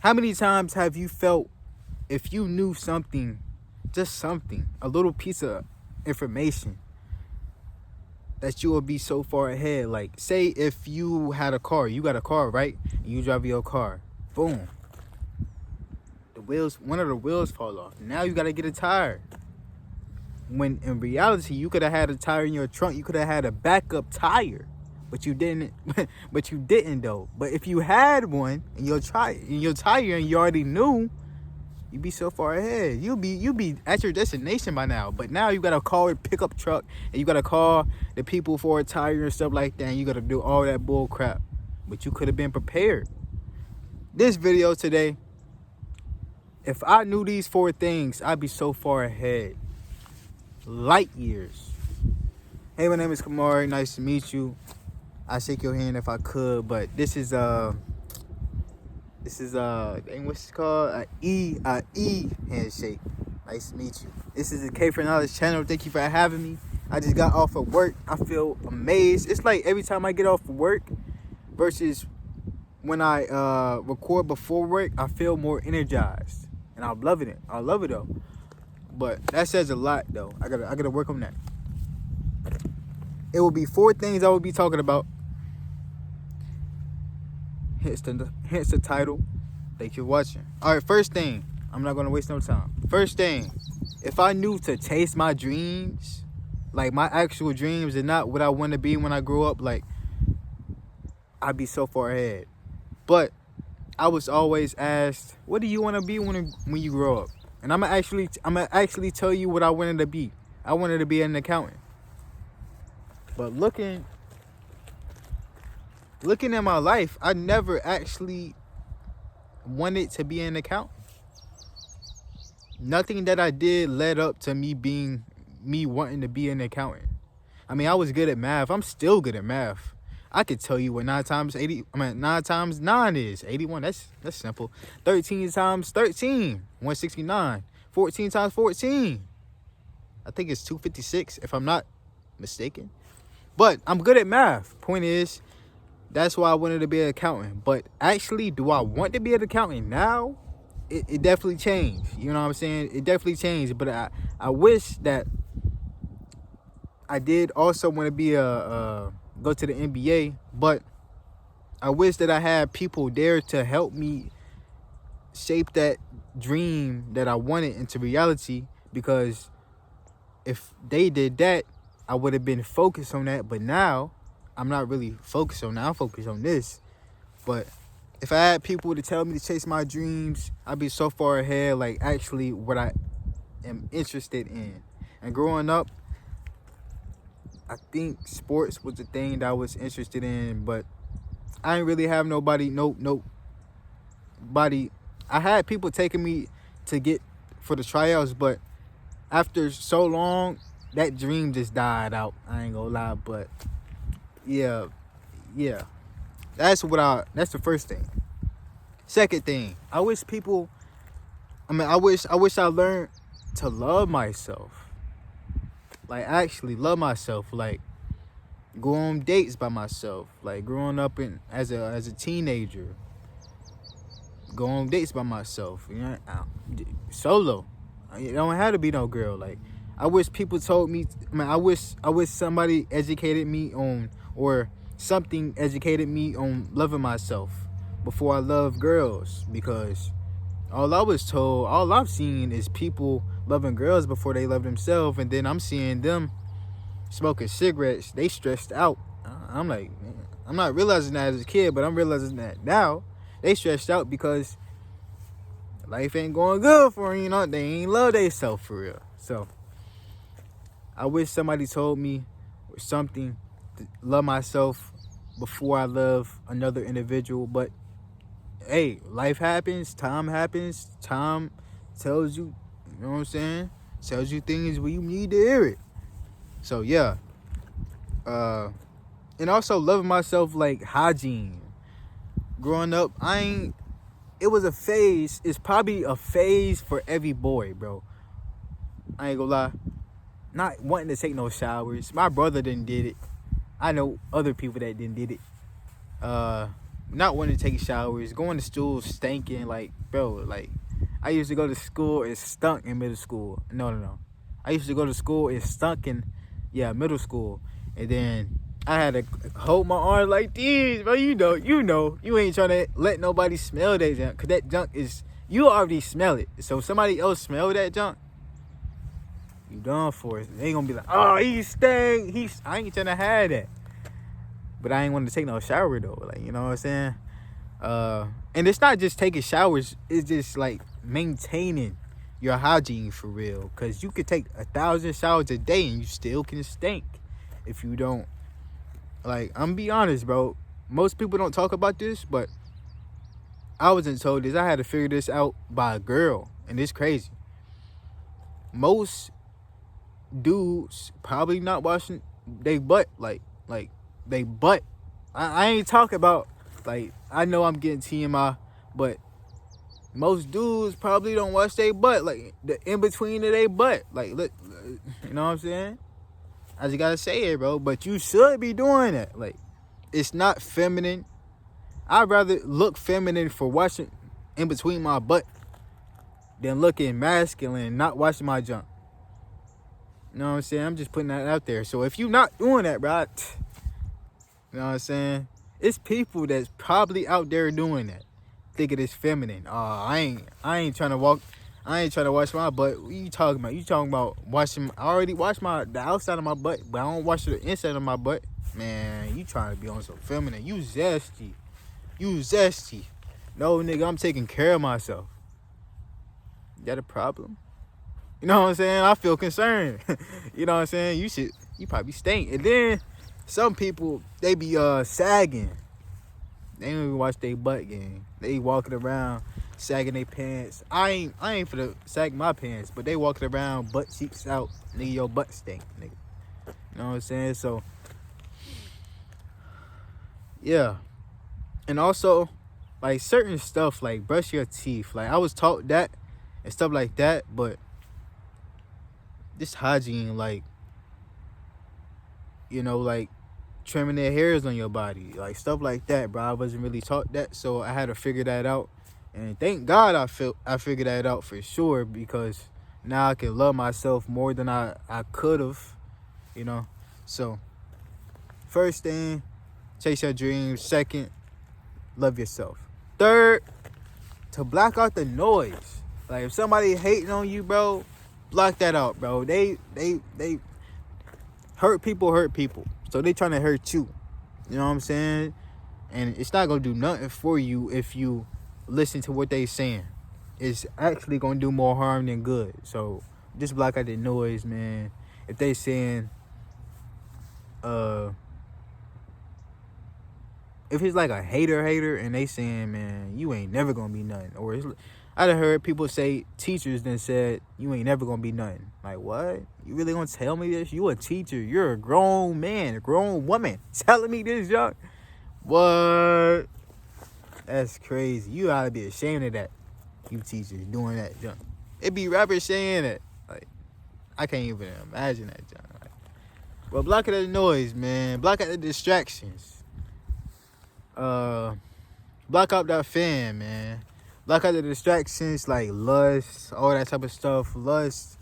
How many times have you felt if you knew something, just something, a little piece of information, that you would be so far ahead? Like, say if you had a car, you got a car, right? And you drive your car. Boom. One of the wheels fall off. Now you got to get a tire. When in reality, you could have had a tire in your trunk. You could have had a backup tire. But you didn't. But you didn't though. But if you had one and your tire and you already knew, you'd be so far ahead. You'll be at your destination by now. But now you gotta call a pickup truck and you gotta call the people for a tire and stuff like that. And you gotta do all that bull crap. But you could have been prepared. This video today, if I knew these 4 things, I'd be so far ahead. Light years. Hey, my name is Kamari. Nice to meet you. I shake your hand if I could, but this is what's it called? A E handshake. Nice to meet you. This is the kforknowledge channel. Thank you for having me. I just got off of work. I feel amazed. It's like every time I get off of work versus when I record before work, I feel more energized, and I'm loving it. I love it though. But that says a lot though. I gotta work on that. It will be 4 things I will be talking about. Hence the title. Thank you for watching. All right, first thing. I'm not gonna waste no time. First thing, if I knew to chase my dreams, like my actual dreams, and not what I want to be when I grow up, like I'd be so far ahead. But I was always asked, "What do you want to be when you grow up?" And I'm gonna actually tell you what I wanted to be. I wanted to be an accountant. But looking at my life, I never actually wanted to be an accountant. Nothing that I did led up to me wanting to be an accountant. I mean, I was good at math. I'm still good at math. I could tell you what 9 times 9 is. 81. That's simple. 13 times 13, 169. 14 times 14. I think it's 256 if I'm not mistaken. But I'm good at math. Point is, that's why I wanted to be an accountant. But actually, do I want to be an accountant now? It definitely changed. You know what I'm saying? It definitely changed. But I wish that I did also want to be go to the NBA. But I wish that I had people there to help me shape that dream that I wanted into reality. Because if they did that, I would have been focused on that. But now I'm not really focused on that. I'm focused on this. But if I had people to tell me to chase my dreams, I'd be so far ahead, like actually what I am interested in. And growing up, I think sports was the thing that I was interested in, but I didn't really have nobody. I had people taking me to get for the tryouts, but after so long, that dream just died out. I ain't gonna lie, but yeah. That's the first thing. Second thing, I wish I learned to love myself. Like actually love myself. Like go on dates by myself. Like growing up as a teenager. Go on dates by myself. You know, solo. You don't have to be no girl. Like I wish people told me. I wish somebody educated me on, or something educated me on loving myself before I love girls. Because all I've seen is people loving girls before they love themselves, and then I'm seeing them smoking cigarettes. They stressed out. I'm like, man, I'm not realizing that as a kid, but I'm realizing that now. They stressed out because life ain't going good for them, you know. They ain't love themselves for real. So I wish somebody told me something to love myself before I love another individual. But hey, life happens, time tells you, you know what I'm saying? Tells you things when you need to hear it. So yeah. And also loving myself, like hygiene. Growing up, it was a phase. It's probably a phase for every boy, bro. I ain't gonna lie. Not wanting to take no showers. My brother didn't did it. I know other people that didn't did it. not wanting to take showers, going to school stinking. Like, bro, like, I used to go to school and stunk in middle school. No. I used to go to school and stunk in, middle school. And then I had to hold my arms like these, bro. You ain't trying to let nobody smell that junk. Because that junk is, you already smell it. So if somebody else smell that junk, you done for it. They ain't gonna be like, oh, he stank. I ain't trying to have that. But I ain't want to take no shower though. Like, you know what I'm saying? And it's not just taking showers. It's just like maintaining your hygiene for real. Cause you could take 1,000 showers a day and you still can stink if you don't. Like, I'm be honest, bro. Most people don't talk about this, but I wasn't told this. I had to figure this out by a girl, and it's crazy. Most dudes probably not washing they butt like they butt. I ain't talking about, like, I know I'm getting TMI, but most dudes probably don't wash their butt, like the in between of their butt. Like, look, you know what I'm saying? I just gotta say it, bro. But you should be doing that. Like, it's not feminine. I'd rather look feminine for washing in between my butt than looking masculine and not washing my junk. You know what I'm saying? I'm just putting that out there. So if you're not doing that, bro, you know what I'm saying? It's people that's probably out there doing that, thinking it's feminine. I ain't trying to wash my butt. What you talking about? You talking about washing? I already washed the outside of my butt, but I don't wash the inside of my butt. Man, you trying to be on some feminine? You zesty. No, nigga, I'm taking care of myself. You got a problem? You know what I'm saying? I feel concerned. You know what I'm saying? You probably stink. And then some people, they be sagging. They don't even watch their butt game. They walking around sagging their pants. I ain't finna sag my pants, but they walking around butt cheeks out. Nigga, your butt stink, nigga. You know what I'm saying? So, yeah. And also, like, certain stuff, like brush your teeth. Like, I was taught that and stuff like that, but this hygiene, like, you know, like trimming their hairs on your body, like stuff like that, bro. I wasn't really taught that, so I had to figure that out. And thank God I figured that out for sure, because now I can love myself more than I could have, you know. So, first thing, chase your dreams. Second, love yourself. Third, to block out the noise. Like, if somebody hating on you, bro, block that out, bro. They hurt people. So they trying to hurt you. You know what I'm saying? And it's not going to do nothing for you if you listen to what they saying. It's actually going to do more harm than good. So just block out the noise, man. If they saying, if it's like a hater and they saying, man, you ain't never going to be nothing. Or I done heard people say, teachers then said, you ain't never going to be nothing. Like, what? You really going to tell me this? You a teacher. You're a grown man, a grown woman telling me this, young. What? That's crazy. You ought to be ashamed of that. You teachers doing that junk. It be rappers saying that. Like, I can't even imagine that junk. Like, well, block out the noise, man. Block out the distractions. Block out that fan, man. Block out the distractions like lust, all that type of stuff. Lust,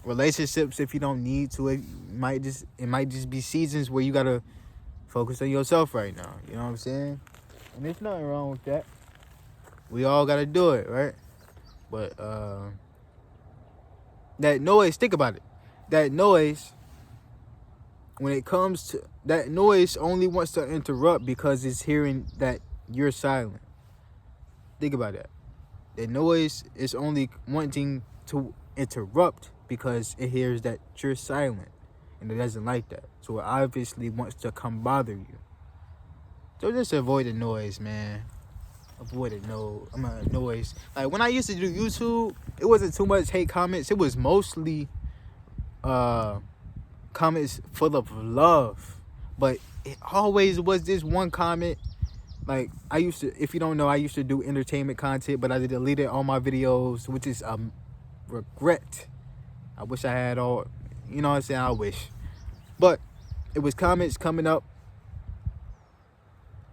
relationships if you don't need to. It might just be seasons where you gotta focus on yourself right now. You know what I'm saying? And there's nothing wrong with that. We all gotta do it, right? But that noise, think about it. That noise, when it comes to that noise, only wants to interrupt because it's hearing that you're silent. Think about that. The noise is only wanting to interrupt because it hears that you're silent, and it doesn't like that. So it obviously wants to come bother you. So just avoid the noise, man. Avoid the noise. Like, when I used to do YouTube, it wasn't too much hate comments. It was mostly comments full of love. But it always was this one comment. Like, I used to, if you don't know, I used to do entertainment content, but I deleted all my videos, which is a regret. I wish I had all, you know what I'm saying? I wish. But it was comments coming up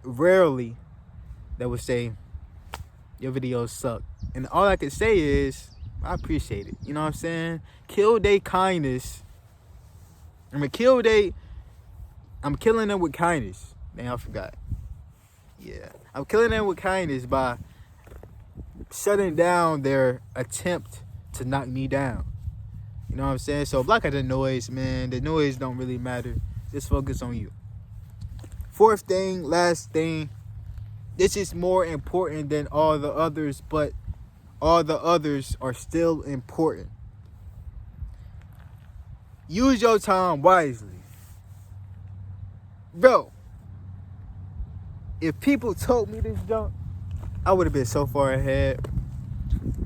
rarely that would say your videos suck. And all I can say is, I appreciate it. You know what I'm saying? Kill they kindness. I'm killing them with kindness. Man, I forgot. Yeah. I'm killing them with kindness by shutting down their attempt to knock me down. You know what I'm saying? So block out the noise, man. The noise don't really matter. Just focus on you. Fourth thing, last thing. This is more important than all the others, but all the others are still important. Use your time wisely. Bro, if people told me this junk, I would have been so far ahead.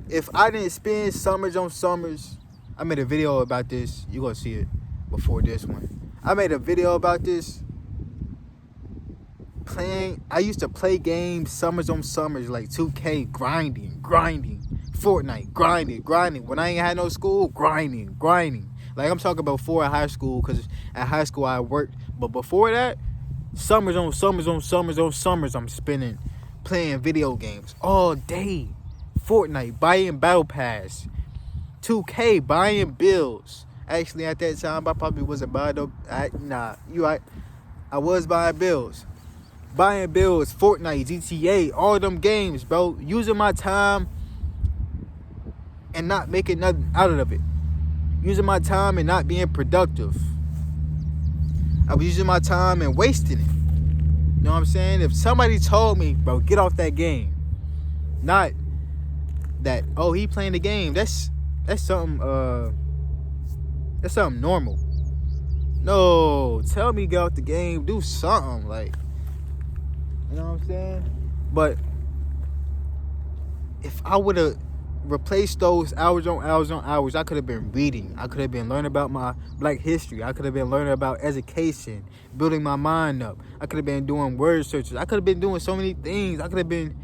If I didn't spend summers on summers, I made a video about this. You're going to see it before this one. I made a video about this. I used to play games summers on summers, like 2K, grinding. Fortnite, grinding. When I ain't had no school, grinding. Like, I'm talking about before high school, because at high school I worked. But before that, summers on summers, I'm spending playing video games all day. Fortnite, buying battle pass. 2K, buying bills. Actually, at that time, I probably wasn't buying no. I was buying bills. Buying bills, Fortnite, GTA, all them games, bro. Using my time and not making nothing out of it. Using my time and not being productive. I was using my time and wasting it. You know what I'm saying? If somebody told me, bro, get off that game. Not that, oh, he playing the game. That's something normal. No, tell me get off the game. Do something, like, you know what I'm saying? But if I would have replaced those hours on hours, I could have been reading. I could have been learning about my Black history. I could have been learning about education, building my mind up. I could have been doing word searches. I could have been doing so many things. I could have been,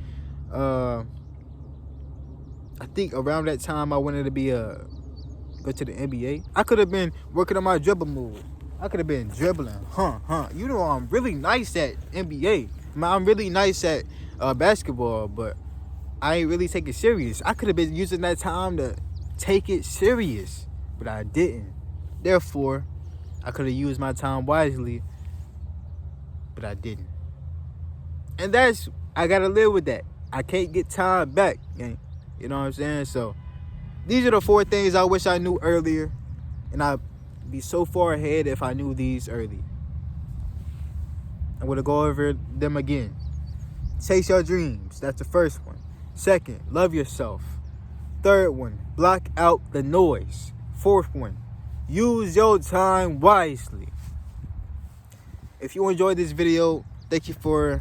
I think around that time I wanted to be go to the NBA. I could have been working on my dribble move. I could have been dribbling. You know, I'm really nice at NBA. I'm really nice at basketball, but I ain't really take it serious. I could have been using that time to take it serious, but I didn't. Therefore, I could have used my time wisely, but I didn't. And I gotta live with that. I can't get time back, gang. You know what I'm saying? So, these are the 4 things I wish I knew earlier, and I'd be so far ahead if I knew these early. I'm gonna go over them again. Chase your dreams. That's the first one. Second, love yourself. Third one, block out the noise. Fourth one, use your time wisely. If you enjoyed this video, thank you for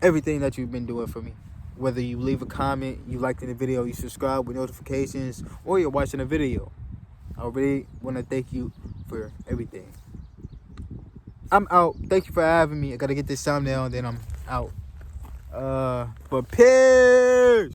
everything that you've been doing for me. Whether you leave a comment, you liked the video, you subscribe with notifications, or you're watching a video. I really want to thank you for everything. I'm out. Thank you for having me. I got to get this thumbnail and then I'm out. But peace!